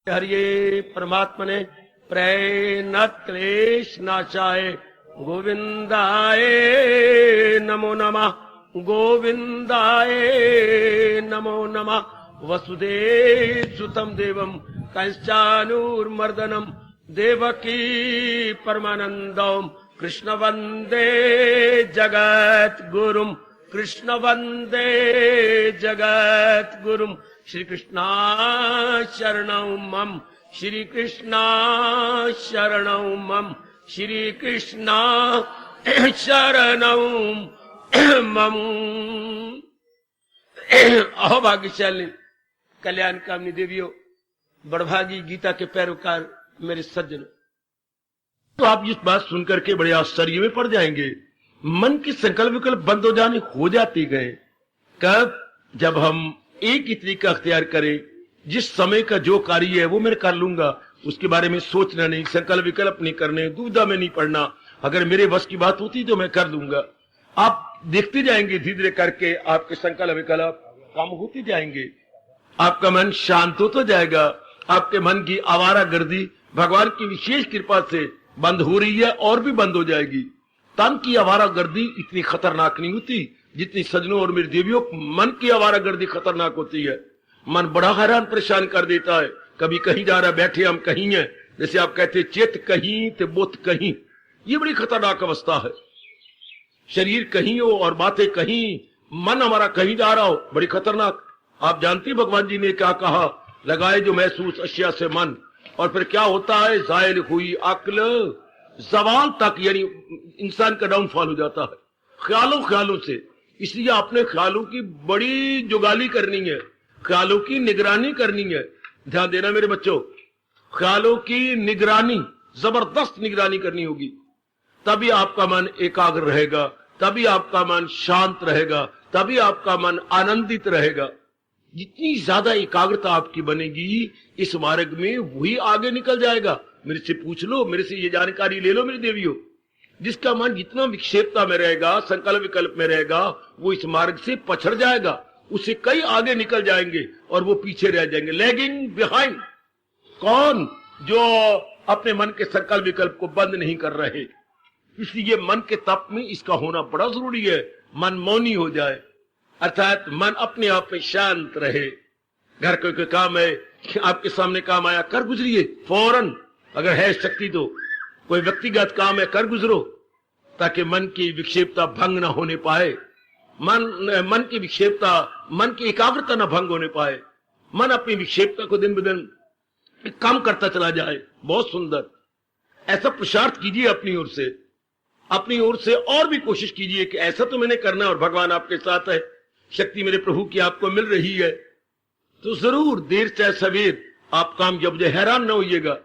हरिये परमात्मने प्रेरणात् क्लेश नाशाय गोविंदाय नमो नमः। गोविंदाय नमो नमः। वसुदेव सुतं देवं कंसानुर्मर्दनम देवकी परमानंदम कृष्ण वंदे जगत गुरुम। कृष्ण वंदे जगत गुरुम। श्री कृष्णा शरणं मम। श्री कृष्णा शरणं मम। श्री कृष्णा शरणं मम। अहो भाग्यशाली कल्याण कामनी देवियों, बड़भागी गीता के पैरोकार मेरे सज्जनों, तो आप इस बात सुनकर के बड़े आश्चर्य में पड़ जाएंगे। मन के संकल्प विकल्प बंद हो जाते गए। कब? जब हम एक ही तरीका अख्तियार करें, जिस समय का जो कार्य है वो मैं कर लूंगा, उसके बारे में सोचना नहीं, संकल्प विकल्प नहीं करने, दुविधा में नहीं पड़ना। अगर मेरे बस की बात होती तो मैं कर दूंगा। आप देखते जाएंगे धीरे धीरे करके आपके संकल्प विकल्प कम होते जाएंगे, आपका मन शांत होता जाएगा। आपके मन की आवारागर्दी भगवान की विशेष कृपा से बंद हो रही है और भी बंद हो जाएगी। तन की आवारागर्दी इतनी खतरनाक नहीं होती जितनी सजनों और मेरी देवियों मन की आवारागर्दी खतरनाक होती है। मन बड़ा हैरान परेशान कर देता है। कभी कहीं जा रहा है, बैठे हम कहीं हैं, जैसे आप कहते चेत कहीं ते बुत कहीं। ये बड़ी खतरनाक अवस्था है। शरीर कहीं हो और बातें कहीं, मन हमारा कहीं जा रहा हो, बड़ी खतरनाक। आप जानते भगवान जी ने क्या कहा, लगाए जो महसूस अशिया से मन। और फिर क्या होता है, जायल हुई अक्ल जवाल तक, यानी इंसान का डाउनफॉल हो जाता है ख्यालों से। इसलिए आपने ख्यालों की बड़ी जुगाली करनी है, ख्यालों की निगरानी करनी है। ध्यान देना मेरे बच्चों, ख्यालों की निगरानी, जबरदस्त निगरानी करनी होगी। तभी आपका मन एकाग्र रहेगा, तभी आपका मन शांत रहेगा, तभी आपका मन आनंदित रहेगा। जितनी ज्यादा एकाग्रता आपकी बनेगी इस मार्ग में, वही आगे निकल जाएगा। मेरे से पूछ लो, मेरे से ये जानकारी ले लो मेरी देवियों। जिसका मन जितना विक्षेपता में रहेगा, संकल्प विकल्प में रहेगा, वो इस मार्ग से पछड़ जाएगा। उससे कई आगे निकल जाएंगे और वो पीछे रह जाएंगे, लैगिंग बिहाइंड। कौन? जो अपने मन के संकल्प विकल्प को बंद नहीं कर रहे। इसलिए मन के तप में इसका होना बड़ा जरूरी है। मन मौनी हो जाए, अर्थात मन अपने आप में शांत रहे। घर का कोई काम है, आपके सामने काम आया, कर गुजरिए फौरन, अगर है शक्ति तो। कोई व्यक्तिगत काम है, कर गुजरो, ताकि मन की विक्षेपता भंग न होने पाए। मन की विक्षेपता, मन की एकाग्रता न भंग होने पाए। मन अपनी विक्षेपता को दिन ब दिन कम करता चला जाए। बहुत सुंदर, ऐसा पुरुषार्थ कीजिए अपनी ओर से। अपनी ओर से और भी कोशिश कीजिए कि ऐसा तो मैंने करना है, और भगवान आपके साथ है, शक्ति मेरे प्रभु की आपको मिल रही है, तो जरूर देर चाहे सवेर आप कामयाब। हैरान न होइएगा,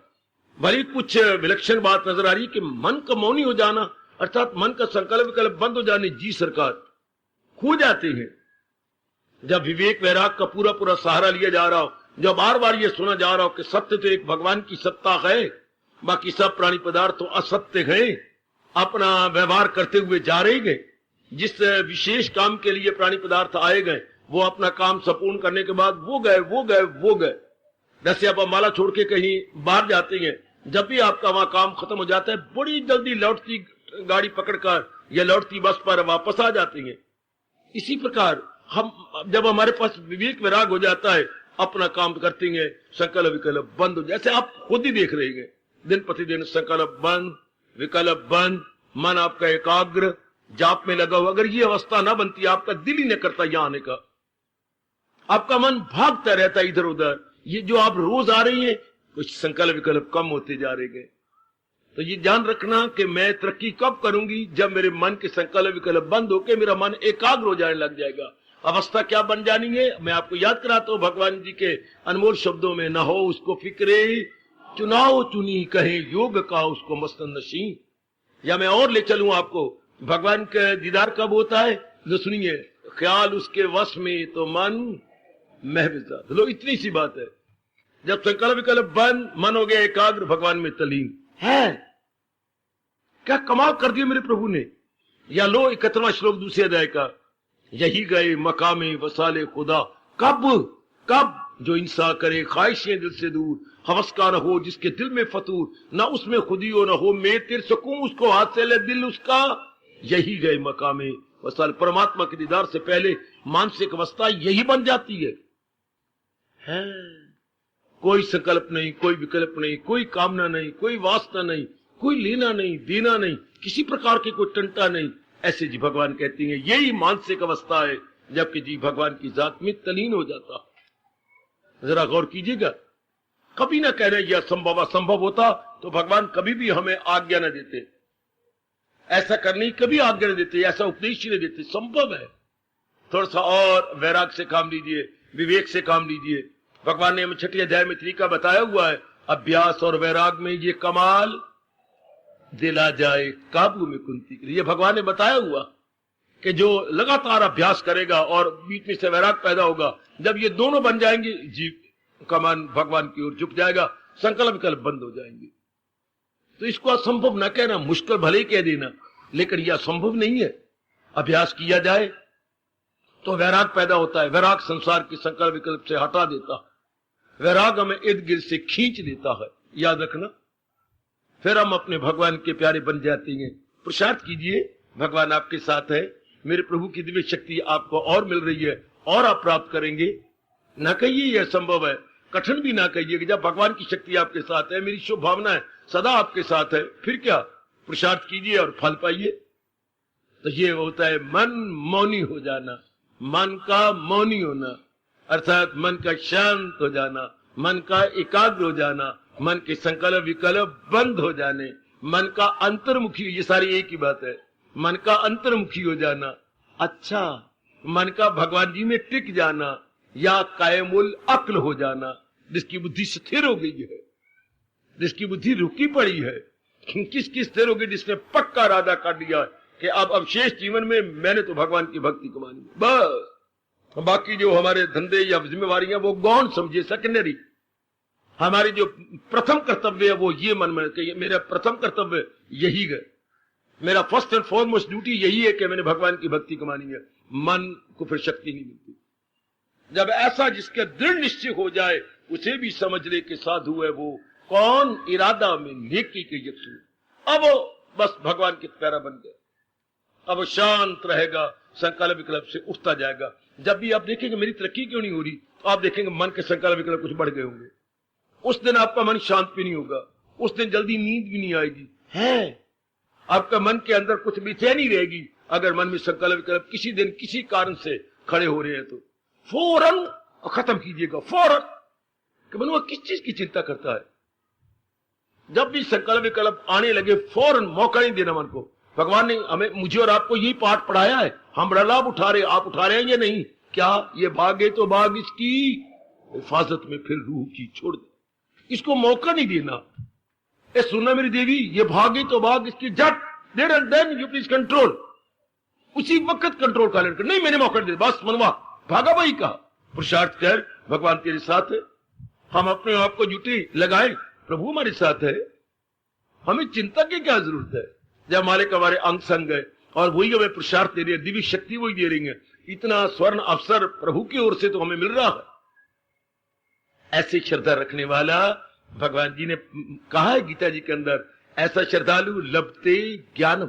भले कुछ विलक्षण बात नजर आ रही है कि मन का मौनी हो जाना, अर्थात मन का संकल्प विकल्प बंद हो जाने, जी सरकार, खो जाते हैं। जब विवेक वैराग का पूरा पूरा सहारा लिया जा रहा हो, जब बार बार ये सुना जा रहा हो कि सत्य तो एक भगवान की सत्ता है, बाकी सब प्राणी पदार्थ तो असत्य है, अपना व्यवहार करते हुए जा रहे गए। जिस विशेष काम के लिए प्राणी पदार्थ आए गए, वो अपना काम संपूर्ण करने के बाद वो गए। जैसे आप माला छोड़ के कहीं बाहर जाते हैं, जब भी आपका वहां काम खत्म हो जाता है, बड़ी जल्दी लौटती गाड़ी पकड़कर या लौटती बस पर वापस आ जाते हैं। इसी प्रकार हम, जब हमारे पास विवेक वैराग हो जाता है, अपना काम करते हैं, संकल्प विकल्प बंद हो, जैसे आप खुद ही देख रहे हैं, दिन प्रतिदिन संकल्प बंद, विकल्प बंद, मन आपका एकाग्र जाप में लगा हुआ। अगर ये अवस्था ना बनती, आपका दिल ही न करता यहां आने का, आपका मन भागता रहता इधर उधर। ये जो आप रोज आ रही हैं, कुछ संकल्प विकल्प कम होते जा रहे हैं। तो ये ध्यान रखना कि मैं तरक्की कब करूंगी, जब मेरे मन के संकल्प विकल्प बंद होकर मेरा मन एकाग्र हो जाने लग जाएगा। अवस्था क्या बन जानी है, मैं आपको याद कराता हूं भगवान जी के अनमोल शब्दों में, न हो उसको फिक्रे चुनाव चुनी कहे योग का उसको मस्तन नशी। या मैं और ले चलूं आपको, भगवान का दीदार कब होता है, तो सुनिए, ख्याल उसके वश में तो मन महविजा। लो इतनी सी बात है, जब संकल्प विकल्प बंद, मन हो गया एकाग्र, भगवान में तलीन है। क्या कमाल कर दिया मेरे प्रभु ने। या लो 71वां श्लोक दूसरे अध्याय का, यही गए मकामे वसाले खुदा। कब जो इंसान करे ख्वाहिशें दिल से दूर, हवस का न हो जिसके दिल में फतूर, न उसमें खुदी हो न हो मैं तेरे सकूं, उसको हाथ से ले दिल उसका, यही गए मकामे वसल। परमात्मा के दीदार से पहले मानसिक अवस्था यही बन जाती है। कोई संकल्प नहीं, कोई विकल्प नहीं, कोई कामना नहीं, कोई वासना नहीं, कोई लेना नहीं, देना नहीं, किसी प्रकार की कोई टंटा नहीं। ऐसे जी भगवान कहती हैं यही मानसिक अवस्था है, जबकि जी भगवान की जात में तलीन हो जाता। जरा गौर कीजिएगा, कभी ना कह रहे यह असंभव, असंभव होता तो भगवान कभी भी हमें आज्ञा न देते, ऐसा करने की कभी आज्ञा न देते, ऐसा उपदेश ही नहीं देते। संभव है। थोड़ा सा और वैराग से काम लीजिए, विवेक से काम लीजिए। भगवान ने हमें 6 अध्याय में तरीका बताया हुआ है, अभ्यास और वैराग में ये कमाल दिला जाए काबू में कुंती के लिए। ये भगवान ने बताया हुआ कि जो लगातार अभ्यास करेगा और बीच में से वैराग पैदा होगा, जब ये दोनों बन जाएंगे जीव का मन भगवान की ओर झुक जाएगा, संकल्प विकल्प बंद हो जाएंगे। तो इसको असंभव न कहना, मुश्किल भले ही कह देना, लेकिन यह असंभव नहीं है। अभ्यास किया जाए तो वैराग पैदा होता है। वैराग संसार के संकल्प विकल्प से हटा देता है, वैराग हमें इर्द गिर्द से खींच देता है, याद रखना। फिर हम अपने भगवान के प्यारे बन जाते हैं। पुरुषार्थ कीजिए, भगवान आपके साथ है, मेरे प्रभु की दिव्य शक्ति आपको और मिल रही है और आप प्राप्त करेंगे। ना कहिए यह संभव है, कठिन भी ना कहिए कि जब भगवान की शक्ति आपके साथ है, मेरी शुभ भावना है सदा आपके साथ है, फिर क्या, पुरुषार्थ कीजिए और फल पाइए। तो ये होता है मन मौनी हो जाना, मन का मौनी होना, अर्थात मन का शांत हो जाना, मन का एकाग्र हो जाना, मन के संकल्प विकल्प बंद हो जाने, मन का अंतर्मुखी, ये सारी एक ही बात है, मन का अंतर्मुखी हो जाना। अच्छा, मन का भगवान जी में टिक जाना या कायमुल अक्ल हो जाना, जिसकी बुद्धि स्थिर हो गई है, जिसकी बुद्धि रुकी पड़ी है। किसकी स्थिर हो गई? जिसने पक्का इरादा कर लिया कि अब शेष जीवन में मैंने तो भगवान की भक्ति कमानी है, बस। बाकी जो हमारे धंधे या जिम्मेवारियां वो गौण समझिए, सेकेंडरी। हमारी जो प्रथम कर्तव्य है वो ये मन में कि मेरा प्रथम कर्तव्य यही है, मेरा फर्स्ट एंड फॉरमोस्ट ड्यूटी यही है कि मैंने भगवान की भक्ति कमानी है। मन को फिर शक्ति नहीं मिलती। जब ऐसा जिसके दृढ़ निश्चय हो जाए, उसे भी समझ ले कि साधु है वो कौन, इरादा में नेकी के यक्षु। अब बस भगवान के प्यारा बन गए, अब शांत रहेगा, संकल्प विकल्प से उठता जाएगा। जब भी आप देखेंगे मेरी तरक्की क्यों नहीं हो रही, तो आप देखेंगे मन के संकल्प विकल्प कुछ बढ़ गए होंगे। उस दिन आपका मन शांत भी नहीं होगा, उस दिन जल्दी नींद भी नहीं आएगी, है आपका मन के अंदर कुछ बेचैनी रहेगी। अगर मन में संकल्प विकल्प किसी दिन किसी कारण से खड़े हो रहे हैं तो फौरन खत्म कीजिएगा, फौरन। कि मन वो किस चीज की चिंता करता है? जब भी संकल्प विकल्प आने लगे फौरन मौका नहीं देना मन को। भगवान ने हमें, मुझे और आपको यही पाठ पढ़ाया है, हम बड़ा लाभ उठा रहे, आप उठा रहे हैं या नहीं? क्या ये भागे तो भाग इसकी हिफाजत में फिर रूह की छोड़ दे, इसको मौका नहीं देना। ए सुनना मेरी देवी, ये भागे तो भाग इसकी झट, देर and then you please control, उसी वक्त कंट्रोल का लड़का नहीं, मैंने मौका दे, बस मनवा भागा भाई का पुरुषार्थ कर, भगवान तेरे साथ है। हम अपने आप को ड्यूटी लगाए, प्रभु हमारे साथ है, हमें चिंता की क्या जरूरत है? जब मालिक हमारे अंग संग है और वही हमें पुरुषार्थ दे रही है, दिव्य शक्ति वही दे रही है, इतना स्वर्ण अवसर प्रभु की ओर से तो हमें मिल रहा है। ऐसी श्रद्धा रखने वाला, भगवान जी ने कहा है गीता जी के अंदर, ऐसा श्रद्धालु लभते ज्ञान,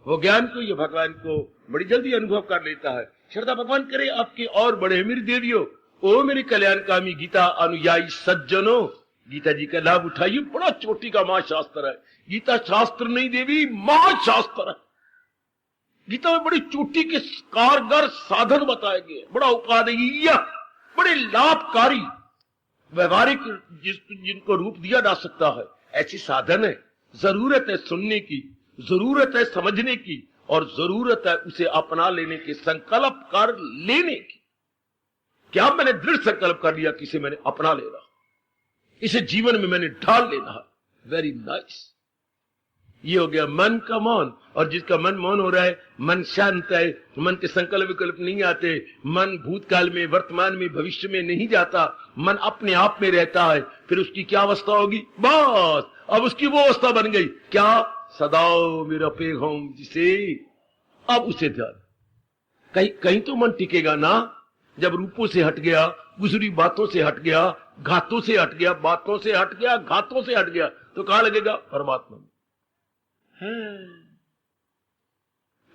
वो ज्ञान को, ये भगवान को बड़ी जल्दी अनुभव कर लेता है। श्रद्धा भगवान करे आपके और बड़े। मेरी देवियों, ओ मेरी कल्याणकामी गीता अनुयायी सज्जनों, गीता जी का लाभ उठाइए। बड़ा चोटी का महाशास्त्र है गीता, शास्त्र नहीं देवी, महाशास्त्र है। गीता में बड़ी चोटी के कारगर साधन बताए गए, बड़ा उपादेय, बड़े लाभकारी व्यवहारिक जिनको रूप दिया जा सकता है, ऐसी साधन है। जरूरत है सुनने की, जरूरत है समझने की, और जरूरत है उसे अपना लेने के, संकल्प कर लेने की। क्या मैंने दृढ़ संकल्प कर लिया कि इसे मैंने अपना लेना, इसे जीवन में मैंने ढाल लेना। Very nice. ये हो गया मन का मौन। और जिसका मन मौन हो रहा है, मन शांत है, मन के संकल्प विकल्प नहीं आते, मन भूतकाल में, वर्तमान में, भविष्य में नहीं जाता, मन अपने आप में रहता है, फिर उसकी क्या अवस्था होगी? बस अब उसकी वो अवस्था बन गई, क्या? सदाओ मेरा पेघम जिसे, अब उसे ध्यान। कहीं तो मन टिकेगा ना, जब रूपों से हट गया, गुजरी बातों से हट गया, घातों से हट गया, बातों से हट गया, घातों से हट गया, तो कहां लगेगा? परमात्मा में है।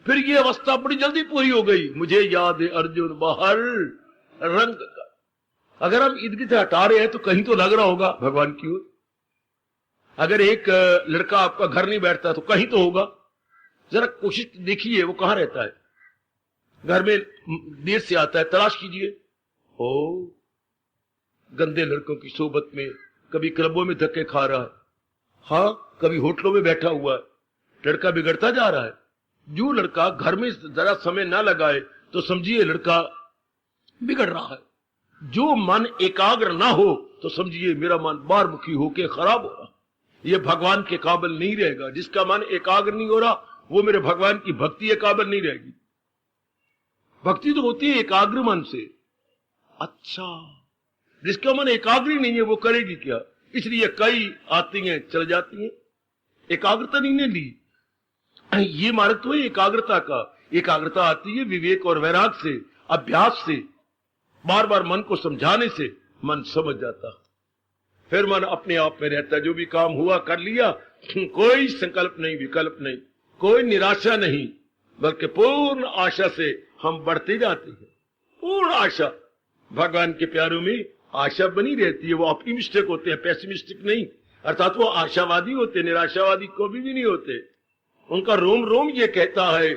फिर ये अवस्था बड़ी जल्दी पूरी हो गई। मुझे याद है अर्जुन बाहर रंग का। अगर हम ईद गिर्द हटा रहे हैं तो कहीं तो लग रहा होगा भगवान की ओर। अगर एक लड़का आपका घर नहीं बैठता तो कहीं तो होगा। जरा कोशिश देखिए वो कहां रहता है। घर में देर से आता है, तलाश कीजिए। ओ गंदे लड़कों की सोबत में, कभी क्लबों में धक्के खा रहा है, हाँ कभी होटलों में बैठा हुआ है, लड़का बिगड़ता जा रहा है। जो लड़का घर में जरा समय ना लगाए तो समझिए लड़का बिगड़ रहा है। जो मन एकाग्र ना हो तो समझिए मेरा मन बारमुखी होके खराब हो रहा। ये भगवान के काबिल नहीं रहेगा। जिसका मन एकाग्र नहीं हो रहा वो मेरे भगवान की भक्ति के काबिल नहीं रहेगी। भक्ति तो होती है एकाग्र मन से। अच्छा, जिसका मन एकाग्र ही नहीं है वो करेगी क्या? इसलिए कई आती हैं चल जाती हैं, एकाग्रता नहीं ने ली। ये मार्ग तो है एकाग्रता का। एकाग्रता आती है विवेक और वैराग से, अभ्यास से, बार बार मन को समझाने से मन समझ जाता। फिर मन अपने आप में रहता। जो भी काम हुआ कर लिया, कोई संकल्प नहीं, विकल्प नहीं, कोई निराशा नहीं, बल्कि पूर्ण आशा से हम बढ़ते जाते हैं। पूर्ण आशा। भगवान के प्यारों में आशा बनी रहती है। वो ऑप्टिमिस्टिक होते हैं, पेसिमिस्टिक नहीं। अर्थात वो आशावादी होते, निराशावादी कभी भी नहीं होते। उनका रोम रोम ये कहता है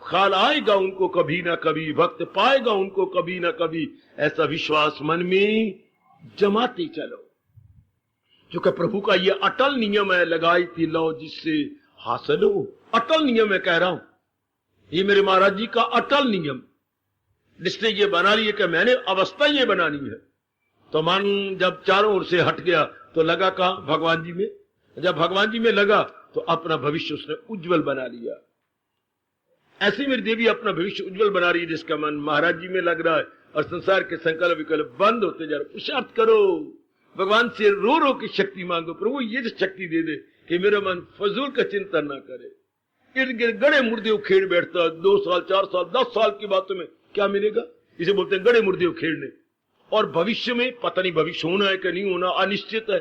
ख्याल आएगा उनको कभी ना कभी, वक्त पाएगा उनको कभी ना कभी। ऐसा विश्वास मन में जमाते चलो, क्योंकि प्रभु का ये अटल नियम है, लगाई थी लो जिससे हासिल हो। अटल नियम है कह रहा हूं, ये मेरे महाराज जी का अटल नियम। जिसने ये बना लिया कि मैंने अवस्था ये बनानी है, तो मन जब चारों ओर से हट गया तो लगा कहां? भगवान जी में। जब भगवान जी में लगा तो अपना भविष्य उसने उज्जवल बना लिया। ऐसी मेरी देवी अपना भविष्य उज्जवल बना रही है, जिसका मन महाराज जी में लग रहा है और संसार के संकल्प विकल्प बंद होते जा रहे। पुरुषार्थ करो, भगवान से रो रो की शक्ति मांगो। प्रभु ये शक्ति दे दे कि मेरा मन फजूल का चिंतन ना करे। इर्द गिर्द गड़े मुर्दे उखेड़ बैठता, 2 साल 4 साल 10 साल की बातों में क्या मिलेगा? इसे बोलते हैं गड़े मुर्दे उखेड़ने। और भविष्य में पता नहीं भविष्य होना है कि नहीं होना, अनिश्चित है।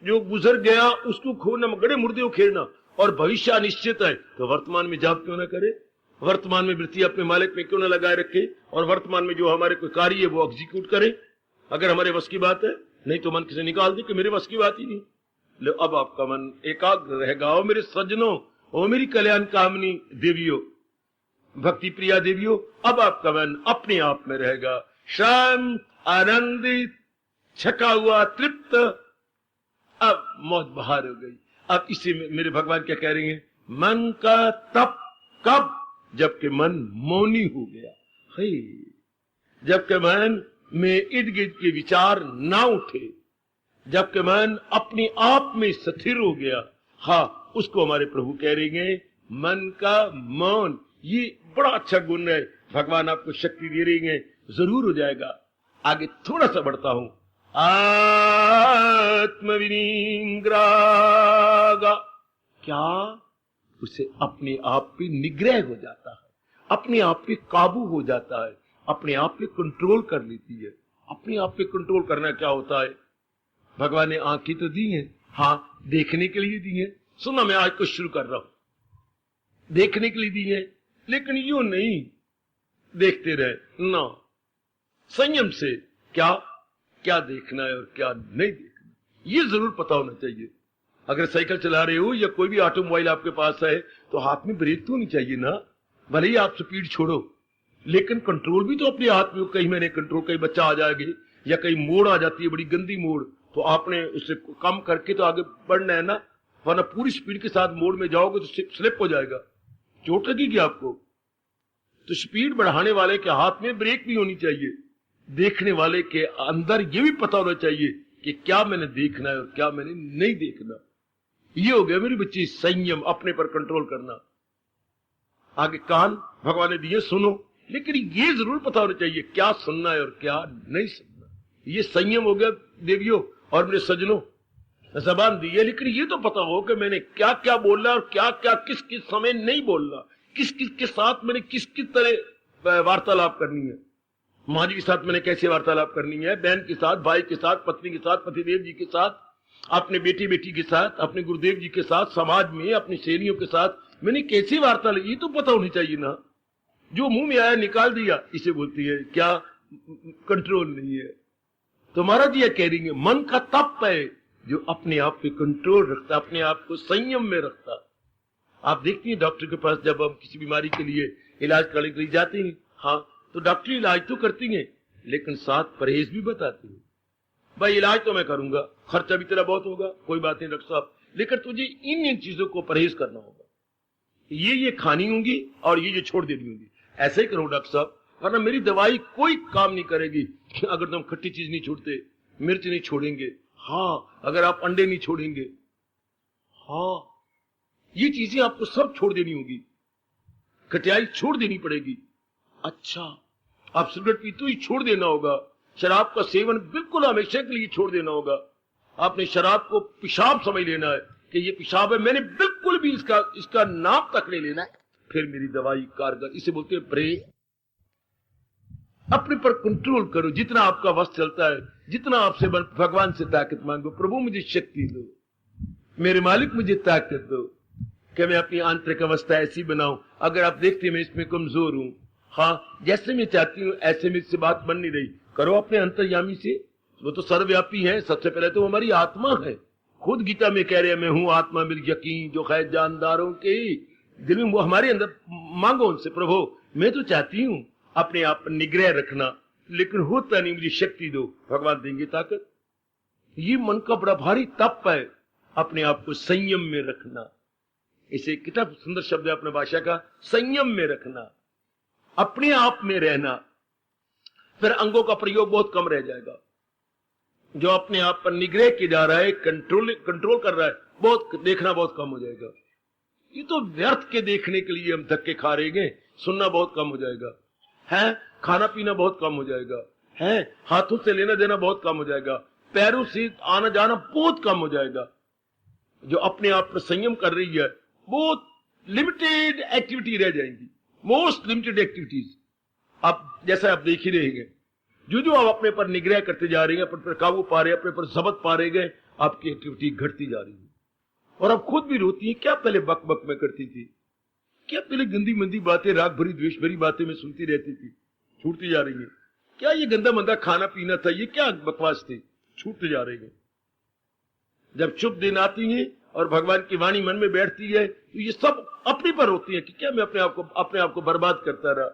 जो गुजर गया उसको खोना, गड़े मुर्दे उखेड़ना, और भविष्य अनिश्चित है। तो वर्तमान में जाप क्यों ना करे? वर्तमान में वृत्ति अपने मालिक में क्यों ना लगाए रखे, और वर्तमान में जो हमारे कोई कार्य है वो एग्जीक्यूट करे, अगर हमारे बस की बात है। नहीं तो मन किसे निकाल दे कि मेरे बस की बात ही नहीं। लो अब आपका मन एकाग्र रहेगा। ओ मेरे सज्जनों, ओ मेरी कल्याण कामनी देवियों, भक्ति प्रिया देवियों, अब आपका मन अपने आप में रहेगा, शांत, आनंदित, छका हुआ, तृप्त। अब मौत बाहर हो गई। अब इसे मेरे भगवान क्या कह रहे हैं? मन का तप कब? जबकि मन मौनी हो गया है, जबकि मन में इर्द गिर्द के विचार ना उठे, जबकि मन अपने आप में स्थिर हो गया। हाँ, उसको हमारे प्रभु कह रहे हैं मन का मौन। ये बड़ा अच्छा गुण है, भगवान आपको शक्ति दे रही है, जरूर हो जाएगा। आगे थोड़ा सा बढ़ता हूं। आत्मविनिग्रह, क्या? उसे अपने आप पे निग्रह हो जाता है, अपने आप पे काबू हो जाता है, अपने आप पे कंट्रोल कर लेती है। अपने आप पे कंट्रोल करना क्या होता है? भगवान ने आंखें तो दी हैं, हाँ देखने के लिए दी हैं। सुना, मैं आज कुछ शुरू कर रहा हूं, देखने के लिए दी है, लेकिन यूं नहीं देखते रहे ना, संयम से क्या क्या देखना है और क्या नहीं देखना, ये जरूर पता होना चाहिए। अगर साइकिल चला रहे हो या कोई भी ऑटोमोबाइल आपके पास है तो हाथ में ब्रेक तो होनी चाहिए ना। भले ही आप स्पीड छोड़ो, लेकिन कंट्रोल भी तो अपने हाथ में। कहीं मैंने कंट्रोल, कहीं बच्चा आ जाएगी या कहीं मोड़ आ जाती है, बड़ी गंदी मोड़, तो आपने उसे कम करके तो आगे बढ़ना है ना, वरना पूरी स्पीड के साथ मोड़ में जाओगे तो स्लिप हो जाएगा, चोट लगेगी आपको। तो स्पीड बढ़ाने वाले के हाथ में ब्रेक भी होनी चाहिए। देखने वाले के अंदर ये भी पता होना चाहिए कि क्या मैंने देखना है और क्या मैंने नहीं देखना। ये हो गया मेरे बच्चे संयम, अपने पर कंट्रोल करना। आगे कान भगवान ने दिए, सुनो, लेकिन ये जरूर पता होना चाहिए क्या सुनना है और क्या नहीं सुनना। ये संयम हो गया देवियों और मेरे सज्जनों। जबान दी है, लेकिन ये तो पता हो कि मैंने क्या क्या बोलना और क्या क्या किस किस समय नहीं बोलना, किस किस के साथ मैंने किस किस तरह वार्तालाप करनी है। माँ जी के साथ मैंने कैसे वार्तालाप करनी है, बहन के साथ, भाई के साथ, पत्नी के साथ, पतिदेव जी के साथ, अपने बेटी बेटी के साथ, अपने गुरुदेव जी के साथ, समाज में अपनी सहेलियों के साथ मैंने कैसी वार्तालाप, ये तो पता होनी चाहिए ना। जो मुंह में आया निकाल दिया, इसे बोलती है क्या कंट्रोल नहीं है। तो महाराज जी कह रही है मन का तप है जो अपने आप पे कंट्रोल रखता, अपने आप को संयम में रखता। आप देखती हैं डॉक्टर के पास जब हम किसी बीमारी के लिए इलाज करने के लिए जाते हैं, हाँ तो डॉक्टर इलाज तो करती हैं लेकिन साथ परहेज भी बताती है। भाई इलाज तो मैं करूंगा, खर्चा भी तेरा बहुत होगा, कोई बात नहीं डॉक्टर साहब, लेकिन तुझे इन चीजों को परहेज करना होगा, ये खानी होंगी और ये छोड़ देनी होंगी। ऐसे ही करो डॉक्टर साहब, वरना मेरी दवाई कोई काम नहीं करेगी अगर तुम खट्टी चीज नहीं छोड़ते, मिर्च नहीं छोड़ेंगे, हाँ अगर आप अंडे नहीं छोड़ेंगे, हाँ ये चीजें आपको सब छोड़ देनी होगी, खटियाई छोड़ देनी पड़ेगी। अच्छा आप सिगरेट पीते ही छोड़ देना होगा, शराब का सेवन बिल्कुल हमेशा के लिए छोड़ देना होगा। आपने शराब को पेशाब समझ लेना है कि ये पेशाब है, मैंने बिल्कुल भी इसका नाम तक नहीं लेना है, फिर मेरी दवाई कारगर। इसे बोलते हैं प्रे। अपने पर कंट्रोल करो, जितना आपका वश चलता है, जितना आपसे भगवान से ताकत मांगो, प्रभु मुझे शक्ति दो, मेरे मालिक मुझे ताकत दो कि मैं अपनी आंतरिक अवस्था ऐसी बनाऊं। अगर आप देखते मैं इसमें कमजोर हूं, हाँ जैसे मैं चाहती हूं ऐसे में इससे बात बन नहीं रही, करो अपने अंतर्यामी से, वो तो सर्वव्यापी है। सबसे पहले तो हमारी आत्मा है, खुद गीता में कह रहे हैं मैं हूं आत्मा मेरी यकीन जो खैर जानदारों के दिल में, वो हमारे अंदर मांगो उनसे, प्रभु मैं तो चाहती हूं अपने आप पर निग्रह रखना, लेकिन होता नहीं, मुझे शक्ति दो। भगवान देंगे ताकत। ये मन का बड़ा भारी तप है, अपने आप को संयम में रखना। इसे कितना सुंदर शब्द है अपने भाषा का, संयम में रखना, अपने आप में रहना। फिर अंगों का प्रयोग बहुत कम रह जाएगा। जो अपने आप पर निग्रह किया जा रहा है, कंट्रोल कर रहा है, बहुत देखना बहुत कम हो जाएगा। ये तो व्यर्थ के देखने के लिए हम धक्के खा रहे हैं, सुनना बहुत कम हो जाएगा है, खाना पीना बहुत कम हो जाएगा है, हाथों से लेना देना बहुत कम हो जाएगा, पैरों से आना जाना बहुत कम हो जाएगा। जो अपने आप पर संयम कर रही है, बहुत लिमिटेड एक्टिविटी रह जाएंगी, मोस्ट लिमिटेड एक्टिविटीज। आप जैसा आप देख ही रहेंगे, जो आप अपने पर निग्रह करते जा रहे हैं, अपने पर काबू पा रहे हैं, अपने पर जबत पा रहे हैं, आपकी एक्टिविटी घटती जा रही है। और आप खुद भी रोती है, क्या पहले बक बक में करती थी, क्या पहले गंदी मंदी बातें, राग भरी द्वेष भरी बातें मैं सुनती रहती थी, छूटती जा रही है। क्या ये गंदा मंदा खाना पीना था, ये क्या बकवास थी, छूटते जा रही है। जब शुभ दिन आती है और भगवान की वाणी मन में बैठती है, तो ये सब अपने पर होती है कि क्या मैं अपने आप को बर्बाद करता रहा,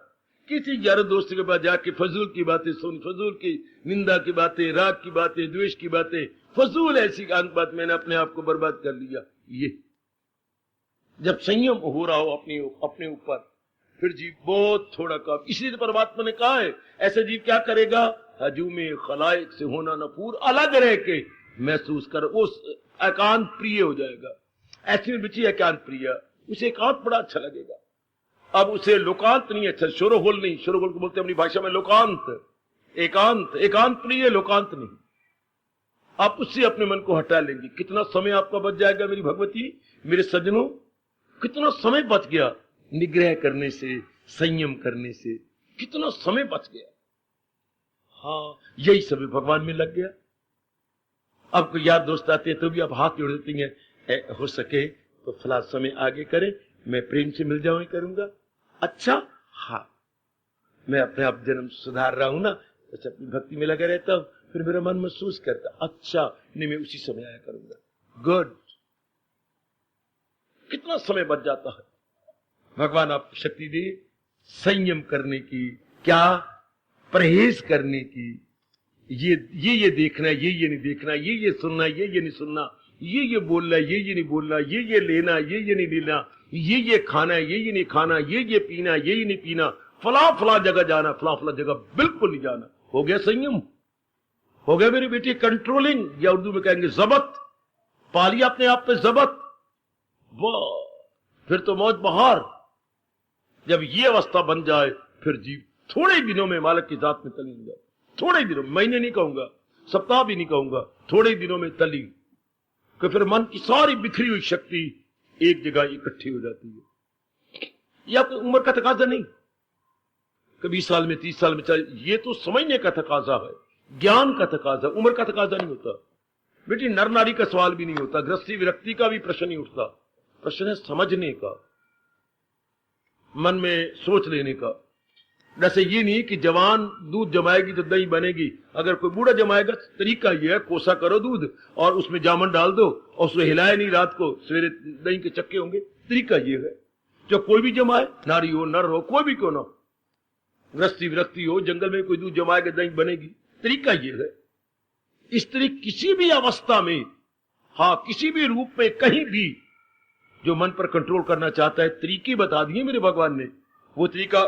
किसी यार दोस्त के पास जाके फजूल की बातें सुन, फजूल की निंदा की बातें, राग की बातें, द्वेष की बातें, फजूल ऐसी बात, मैंने अपने आप को बर्बाद कर लिया। ये जब संयम हो रहा हो अपने ऊपर, फिर जीव बहुत थोड़ा काम। इसलिए परमात्मा ने कहा है ऐसा जीव क्या करेगा, हजूमे खलाइक से होना नफूर, अलग रह के महसूस कर, वो एकांत प्रिय हो जाएगा। ऐसी में बची एकांत प्रिय, उसे एकांत बड़ा अच्छा लगेगा। अब उसे लोकांत नहीं अच्छा, शोरोगुल नहीं, शोरोगुल को बोलते अपनी भाषा में लोकांत, एकांत, एकांत प्रिय, लोकांत नहीं। आप उससे अपने मन को हटा लेंगे। कितना समय आपका बच जाएगा मेरी भगवती, मेरे सज्जनों, कितना समय बच गया निग्रह करने से, संयम करने से, कितना समय बच गया। हाँ यही समय भगवान में लग गया। अब कोई यार दोस्त आते हैं तो भी आप हाथ जोड़ देती हैं, हो सके तो फला समय आगे करें, मैं प्रेम से मिल जाऊं करूंगा। अच्छा हाँ, मैं अपने आप जन्म सुधार रहा हूं ना, अच्छा अपनी भक्ति में लगा रहता हूं, फिर मेरा मन महसूस करता, अच्छा नहीं मैं उसी समय आया करूंगा। गुड, कितना समय बच जाता है। भगवान आपको शक्ति दे संयम करने की, क्या परहेज करने की, ये देखना, ये नहीं देखना, ये सुनना, ये नहीं सुनना, ये बोलना, ये नहीं बोलना, ये लेना, ये नहीं लेना, ये खाना, ये नहीं खाना, ये पीना, ये नहीं पीना, फला जगह जाना, फला जगह बिल्कुल नहीं जाना। हो गया संयम, हो गया मेरी बेटी कंट्रोलिंग, या उर्दू में कहेंगे जबत, पाली अपने आप पे जबत। वाह, फिर तो मौज बहार। जब ये अवस्था बन जाए, फिर जीव थोड़े दिनों में मालिक की जात में तलीन जाए। थोड़े दिनों, महीने नहीं कहूंगा, सप्ताह भी नहीं कहूंगा, थोड़े दिनों में तलीन, कि फिर मन की सारी बिखरी हुई शक्ति एक जगह इकट्ठी हो जाती है। यह कोई उम्र का तकाजा नहीं, कभी 20 साल में 30 साल में चल, ये तो समझने का तकाजा है, ज्ञान का तकाजा, उम्र का तकाजा नहीं होता बेटी। नर नारी का सवाल भी नहीं होता, गृहस्थी विरक्ति का भी प्रश्न नहीं उठता। प्रश्न है समझने का, मन में सोच लेने का। जैसे ये नहीं कि जवान दूध जमाएगी तो दही बनेगी, अगर कोई बूढ़ा जमाएगा तरीका ये है, कोसा करो दूध और उसमें जामन डाल दो और उसको हिलाए नहीं रात को, सवेरे दही के चक्के होंगे। तरीका ये है, जो कोई भी जमाए, नारी हो नर हो कोई भी क्यों ना, गृहस्थी विरक्ति हो, जंगल में कोई दूध जमाएगा दही बनेगी। तरीका ये है। इस तरह किसी भी अवस्था में, हाँ किसी भी रूप में, कहीं भी जो मन पर कंट्रोल करना चाहता है, तरीके बता दिए मेरे भगवान ने। वो तरीका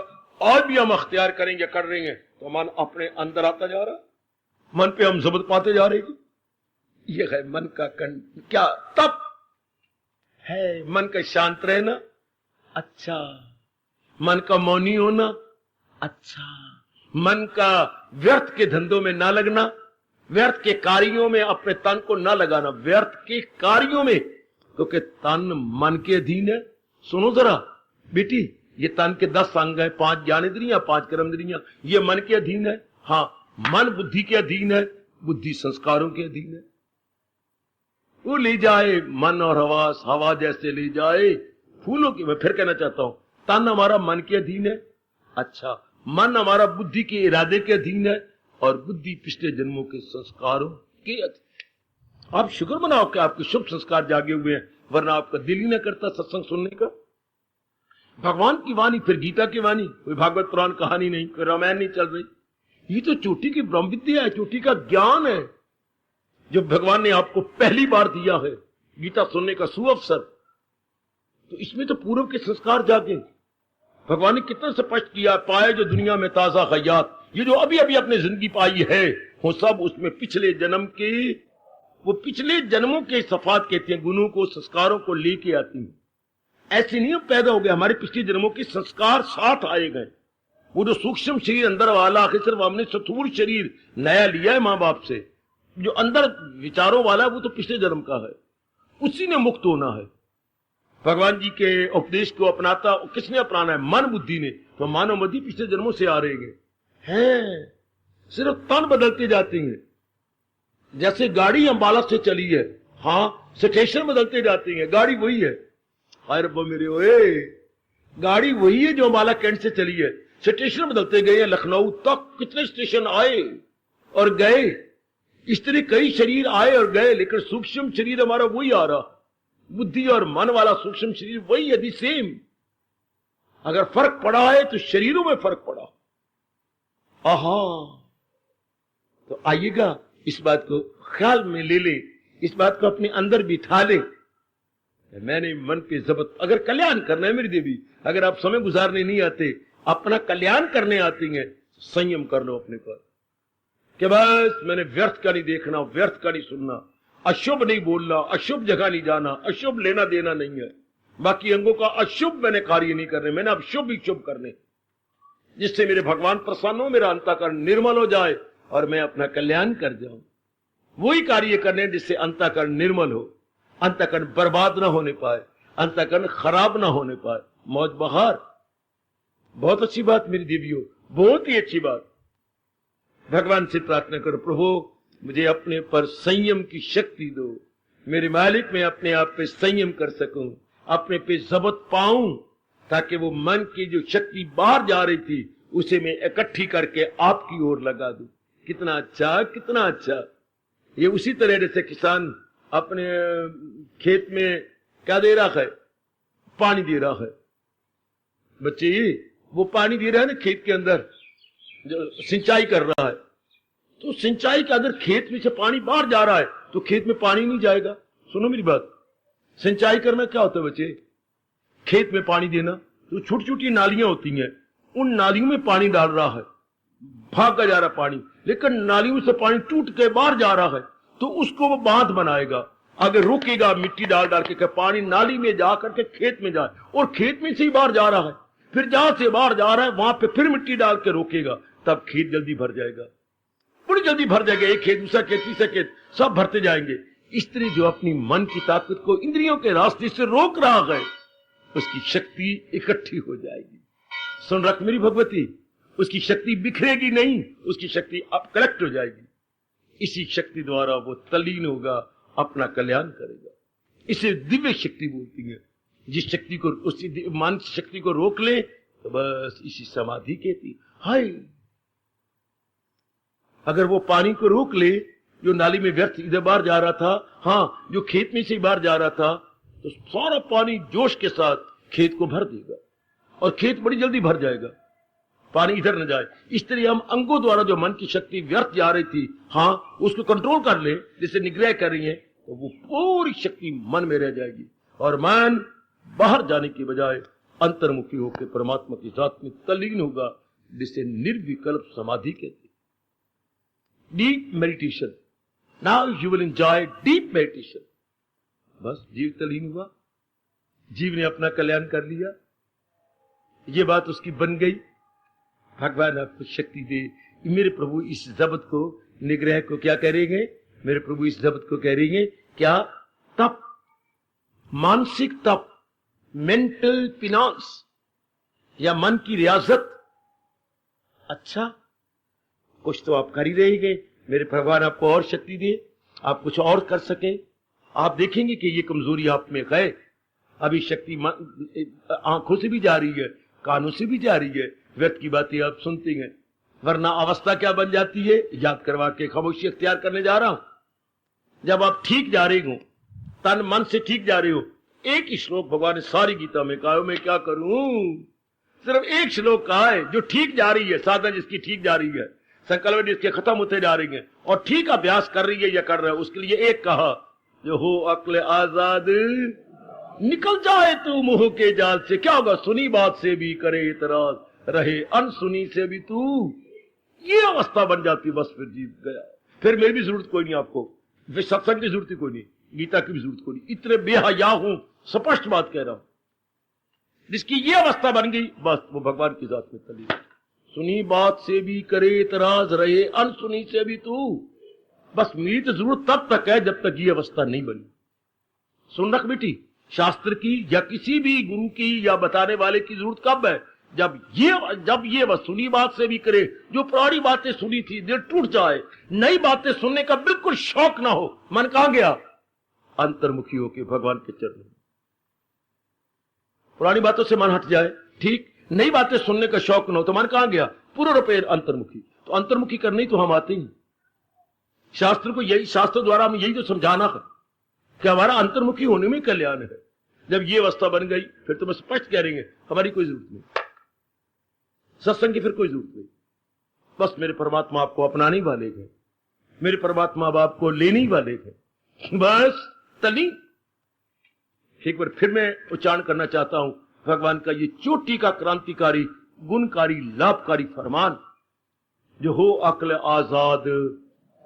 आज भी हम अख्तियार करेंगे, कर रहे हैं, तो मन अपने अंदर आता जा रहा, मन पे हम जबत पाते जा रहे हैं। ये है मन का क्या तप है, मन का शांत रहना अच्छा, मन का मौनी होना अच्छा, मन का व्यर्थ के धंधों में ना लगना, व्यर्थ के कार्यों में अपने तन को ना लगाना, व्यर्थ के कार्यों में, क्योंकि तन मन के अधीन है। सुनो जरा बेटी, ये तन के 10 अंग है, 5 ज्ञानेंद्रियां, 5 कर्मेंद्रियां, ये मन के अधीन है। हाँ, मन बुद्धि के अधीन है, बुद्धि संस्कारों के अधीन है। वो ले जाए मन और हवा जैसे ले जाए फूलों की। मैं फिर कहना चाहता हूं, तन हमारा मन के अधीन है अच्छा, मन हमारा बुद्धि के इरादे के अधीन है और बुद्धि पिछले जन्मों के संस्कारों के अधीन। आप शुक्र मनाओ कि आपके शुभ संस्कार जागे हुए हैं, वरना आपका दिल ही ना करता सत्संग सुनने का। भगवान की वाणी, फिर गीता की वाणी, कोई भागवत पुराण कहानी नहीं, कोई रामायण नहीं चल रही। ये तो चोटी की ब्रह्म विद्या है, चोटी का ज्ञान है जो भगवान ने आपको पहली बार दिया है, गीता सुनने का सुअवसर। तो इसमें तो पूर्व के संस्कार जागे। भगवान ने कितना स्पष्ट किया, पाए जो दुनिया में ताजा खयात, ये जो अभी अभी अपने जिंदगी पाई है, वो सब उसमें पिछले जन्म के, वो पिछले जन्मों के सफात कहते हैं, गुणों को, संस्कारों को लेके आती है। ऐसे नहीं पैदा हो गए, हमारे पिछले जन्मों के संस्कार साथ आए गए। वो जो सूक्ष्म शरीर अंदर वाला, आखिर सिर्फ हमने स्थूल शरीर नया लिया है माँ बाप से, जो अंदर विचारों वाला वो तो पिछले जन्म का है, उसी ने मुक्त होना है। भगवान जी के उपदेश को अपनाता किसने अपनाना है? मन बुद्धि ने। तो मानव बुद्धि पिछले जन्मों से आ रहे हैं, सिर्फ तन बदलते जाते हैं। जैसे गाड़ी अंबाला से चली है, हाँ स्टेशन बदलते जाते हैं, गाड़ी वही है। अरे वो मेरे ओए, गाड़ी वही है जो अंबाला कैंट से चली है, स्टेशन बदलते गए हैं। लखनऊ तक कितने स्टेशन आए और गए, इस तरह कई शरीर आए और गए, लेकिन सूक्ष्म शरीर हमारा वही आ रहा, बुद्धि और मन वाला सूक्ष्म शरीर वही है, सेम। अगर फर्क पड़ा है तो शरीरों में फर्क पड़ा। आहा, तो आइएगा इस बात को ख्याल में ले ले, इस बात को अपने अंदर बिठा ले। मैंने मन पे जबत, अगर कल्याण करना है मेरी देवी, अगर आप समय गुजारने नहीं आते, अपना कल्याण करने आती हैं, संयम कर लो अपने पर कि बस मैंने व्यर्थ का नहीं देखना, व्यर्थ का नहीं सुनना, अशुभ नहीं बोलना, अशुभ जगह नहीं जाना, अशुभ लेना देना नहीं है, बाकी अंगों का अशुभ मैंने कार्य नहीं करने, मैंने अब शुभ ही शुभ करने, जिससे मेरे भगवान प्रसन्न हो, मेरा अंतःकरण निर्मल हो जाए और मैं अपना कल्याण कर जाऊं। वही कार्य करने जिससे अंतःकरण निर्मल हो, अंतःकरण बर्बाद ना होने पाए, अंतःकरण खराब ना होने पाए। मौज बहार, बहुत अच्छी बात मेरी देवियों, बहुत ही अच्छी बात। भगवान से प्रार्थना करो, प्रभु मुझे अपने पर संयम की शक्ति दो, मेरे मालिक मैं अपने आप पे संयम कर सकूं, अपने पे जबत पाऊं, ताकि वो मन की जो शक्ति बाहर जा रही थी उसे मैं इकट्ठी करके आपकी ओर लगा दूं। कितना अच्छा, कितना अच्छा। ये उसी तरह जैसे किसान अपने खेत में क्या दे रहा है? पानी दे रहा है। बच्चे वो पानी दे रहा है ना खेत के अंदर, जो सिंचाई कर रहा है, तो सिंचाई के अगर खेत में से पानी बाहर जा रहा है तो खेत में पानी नहीं जाएगा। सुनो मेरी बात, सिंचाई करना क्या होता है बच्चे? खेत में पानी देना। तो छोटी छोटी नालियां होती हैं, उन नालियों में पानी डाल रहा है, भागा जा रहा पानी, लेकिन नालियों से पानी टूट के बाहर जा रहा है, तो उसको वो बांध बनाएगा, आगे रोकेगा, मिट्टी डाल डाल के पानी नाली में जा करके खेत में जाए, और खेत में से ही बाहर जा रहा है, फिर जहां से बाहर जा रहा है वहां पे फिर मिट्टी डाल के रोकेगा, तब खेत जल्दी भर जाएगा, बड़ी जल्दी भर जाएगा। एक खेत, दूसरा खेत, तीसरा खेत, सब भरते जाएंगे। इस तरह जो अपनी मन की ताकत को इंद्रियों के रास्ते से रोक रहा है, उसकी शक्ति इकट्ठी हो जाएगी। सुन रख मेरी भगवती, उसकी शक्ति बिखरेगी नहीं, उसकी शक्ति अब कलेक्ट हो जाएगी। इसी शक्ति द्वारा वो तल्लीन होगा, अपना कल्याण करेगा। इसे दिव्य शक्ति बोलती है। जिस शक्ति को, उसी मानसिक शक्ति को रोक ले तो बस इसी समाधि कहती। हाय, अगर वो पानी को रोक ले जो नाली में व्यर्थ इधर बाहर जा रहा था, हाँ, जो खेत में से बाहर जा रहा था, तो सारा पानी जोश के साथ खेत को भर देगा और खेत बड़ी जल्दी भर जाएगा, पानी इधर न जाए। इस तरह हम अंगों द्वारा जो मन की शक्ति व्यर्थ जा रही थी, हाँ, उसको कंट्रोल कर ले, जैसे निग्रह कर रही है, तो वो पूरी शक्ति मन में रह जाएगी और मन बाहर जाने की बजाय अंतर्मुखी होकर परमात्मा की जात में तल्लीन होगा, जिसे निर्विकल्प समाधि कहते। Deep meditation. Now you will enjoy deep meditation. बस जीव तल्लीन हुआ, जीव ने अपना कल्याण कर लिया, ये बात उसकी बन गई। भगवान आपको शक्ति दे। मेरे प्रभु इस जब्त को, निग्रह को क्या करेंगे? मेरे प्रभु इस जब्त को करेंगे क्या? तप, मानसिक तप, मेंटल फिनांस या मन की रियाजत। अच्छा, कुछ तो आप कर ही रहेंगे। मेरे भगवान आपको और शक्ति दे, आप कुछ और कर सके। आप देखेंगे कि ये कमजोरी आप में है। अभी शक्ति आंखों से भी जा रही है, कानों से भी जा रही है, व्यर्थ की बातें आप सुनते हैं। वरना अवस्था क्या बन जाती है, याद करवा के खामोशी अख्तियार करने जा रहा हूं। जब आप ठीक जा रहे हो, तन मन से ठीक जा रहे हो, एक ही श्लोक भगवान ने सारी गीता में कहा, मैं क्या करूं? सिर्फ एक श्लोक कहा है जो ठीक जा रही है, साधना जिसकी ठीक जा रही है, संकल्प जिसके खत्म होते जा रही है और ठीक अभ्यास कर रही है या कर रहा है, उसके लिए एक कहा, जो हो अक्ल आजाद निकल जाए तू मोह के जाल से। क्या होगा? सुनी बात से भी करे इतराज, रहे अनसुनी से भी तू। ये अवस्था बन जाती, बस फिर जीत गया। फिर मेरी भी जरूरत कोई नहीं आपको, फिर सत्संग की जरूरत कोई नहीं, गीता की भी जरूरत कोई नहीं। इतने बेहया हूं, स्पष्ट बात कह रहा हूं। जिसकी ये अवस्था बन गई, बस वो भगवान की जात में तली। सुनी बात से भी करे इतराज, रहे अनसुनी से भी तू। बस मेरी तो जरूरत तब तक है जब तक ये अवस्था नहीं बनी। सुन रख बेटी, शास्त्र की या किसी भी गुरु की या बताने वाले की जरूरत कब है? जब ये बस सुनी बात से भी करे, जो पुरानी बातें सुनी थी दिल टूट जाए, नई बातें सुनने का बिल्कुल शौक ना हो। मन कहां गया? अंतर्मुखी होके भगवान के चरणों। पुरानी बातों से मन हट जाए, ठीक। नई बातें सुनने का शौक ना हो तो मन कहां गया? पूर्ण रूपे अंतर्मुखी। तो अंतर्मुखी करने तो हम आते ही शास्त्र को, यही शास्त्र द्वारा हमें यही तो समझाना है कि हमारा अंतर्मुखी होने में कल्याण है। जब ये अवस्था बन गई, फिर तो मैं स्पष्ट कह रही है, हमारी कोई जरूरत नहीं, सत्संग की फिर कोई जरूरत नहीं। बस मेरे परमात्मा आपको अपनाने वाले हैं, मेरे परमात्मा अब आपको लेने वाले हैं। बस तली। एक बार फिर मैं उच्चारण करना चाहता हूं भगवान का ये चोटी का क्रांतिकारी, गुणकारी, लाभकारी फरमान, जो हो अक्ल आजाद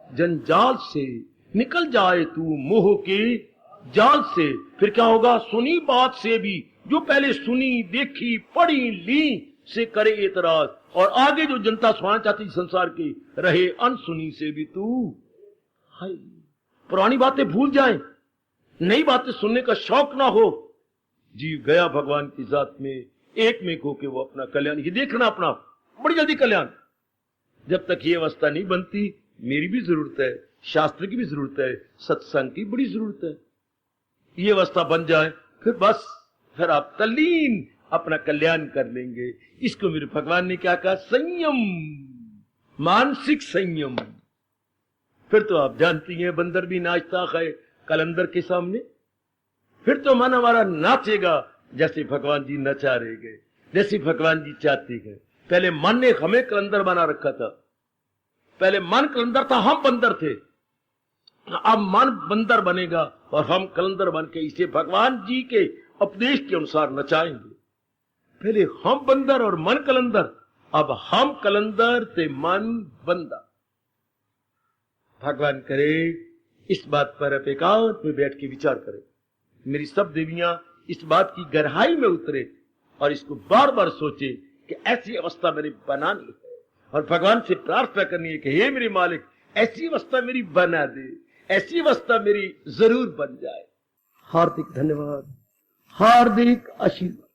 जंजाल से, निकल जाए तू मोह के जाल से। फिर क्या होगा? सुनी बात से भी, जो पहले सुनी, देखी, पढ़ी, ली से करे एतराज, और आगे जो जनता सुनना चाहती संसार की, रहे अनसुनी से भी तू। हाय, पुरानी बातें भूल जाए, नई बातें सुनने का शौक ना हो, जीव गया भगवान की जात में, एक में होके वो अपना कल्याण ये देखना, अपना बड़ी जल्दी कल्याण। जब तक ये अवस्था नहीं बनती, मेरी भी जरूरत है, शास्त्र की भी जरूरत है, सत्संग की बड़ी जरूरत है। ये अवस्था बन जाए, फिर बस, फिर आप तल्लीन अपना कल्याण कर लेंगे। इसको मेरे भगवान ने क्या कहा? संयम, मानसिक संयम। फिर तो आप जानती हैं, बंदर भी नाचता है कलंदर के सामने। फिर तो मन हमारा नाचेगा जैसे भगवान जी नचा रहे गए, जैसे भगवान जी चाहते हैं। पहले मन ने हमें कलंदर बना रखा था, पहले मन कलंदर था, हम बंदर थे। अब मन बंदर बनेगा और हम कलंदर बन के इसे भगवान जी के उपदेश के अनुसार नचाएंगे। पहले हम बंदर और मन कलंदर, अब हम कलंदर ते मन बंदर। भगवान करे इस बात पर आप एकांत में बैठ के विचार करें, मेरी सब देवियां इस बात की गहराई में उतरे और इसको बार बार सोचे कि ऐसी अवस्था मैंने बनानी है, और भगवान से प्रार्थना करनी है कि हे मेरे मालिक, ऐसी अवस्था मेरी बना दे, ऐसी अवस्था मेरी जरूर बन जाए। हार्दिक धन्यवाद, हार्दिक आशीर्वाद।